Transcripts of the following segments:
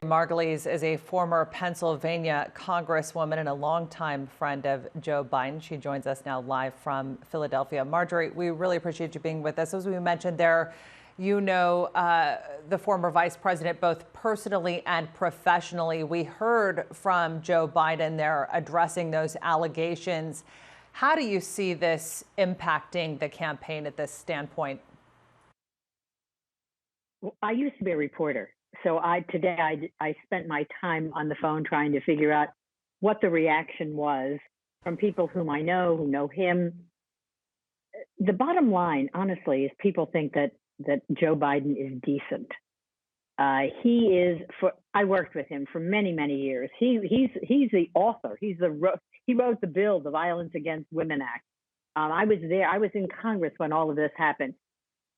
Margolies is a former Pennsylvania Congresswoman and a longtime friend of Joe Biden. She joins us now live from Philadelphia. Marjorie, we really appreciate you being with us. As we mentioned there, you know the former vice president both personally and professionally. We heard from Joe Biden there addressing those allegations. How do you see this impacting the campaign at this standpoint? Well, I used to be a reporter. So today I spent my time on the phone trying to figure out what the reaction was from people whom I know, who know him. The bottom line, honestly, is people think that Joe Biden is decent. He is. I worked with him for many years. He's the author. He wrote the bill, the Violence Against Women Act. I was there. I was in Congress when all of this happened.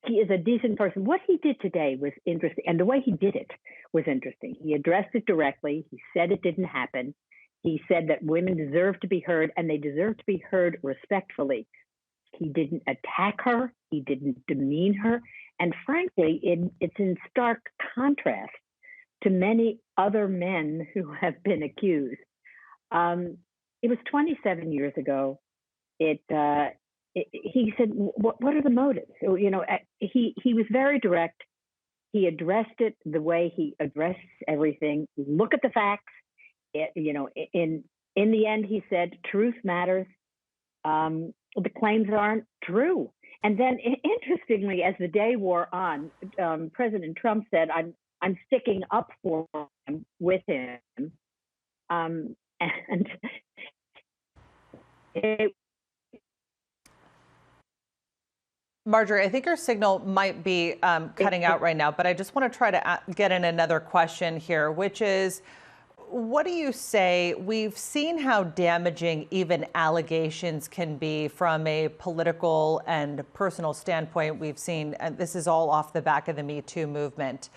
He is a decent person. What he did today was interesting, and the way he did it was interesting. He addressed it directly. He said it didn't happen. He said that women deserve to be heard, and they deserve to be heard respectfully. He didn't attack her. He didn't demean her. And frankly, it's in stark contrast to many other men who have been accused. It was 27 years ago. He said, what are the motives? You know, he was very direct. He addressed it the way he addressed everything. Look at the facts. In the end, he said, truth matters. The claims aren't true. And then, interestingly, as the day wore on, President Trump said, I'm sticking up for him, with him. And it Marjorie, I think your signal might be cutting out right now, but I just want to try to get in another question here, which is, what do you say? We've seen how damaging even allegations can be from a political and personal standpoint. We've seen, and this is all off the back of the Me Too movement.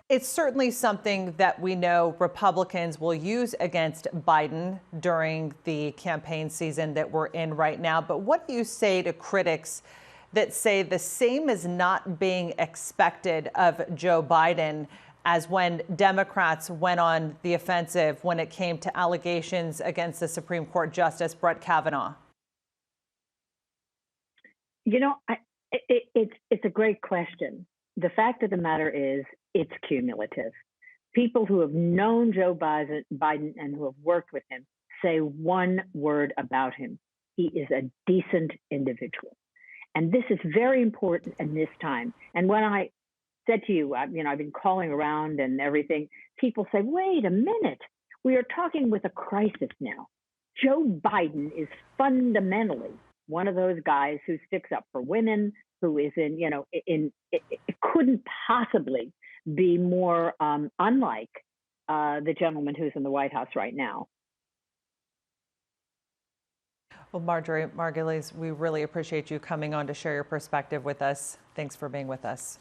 It's certainly something that we know Republicans will use against Biden during the campaign season that we're in right now. But what do you say to critics that say the same is not being expected of Joe Biden as when Democrats went on the offensive when it came to allegations against the Supreme Court Justice Brett Kavanaugh? You know, it's a great question. The fact of the matter is, it's cumulative. People who have known Joe Biden and who have worked with him say one word about him. He is a decent individual. And this is very important in this time. And when I said to you, I've been calling around and everything, people say, wait a minute, we are talking with a crisis now. Joe Biden is fundamentally one of those guys who sticks up for women, who is it couldn't possibly be more unlike the gentleman who's in the White House right now. Well, Marjorie Margolies, we really appreciate you coming on to share your perspective with us. Thanks for being with us.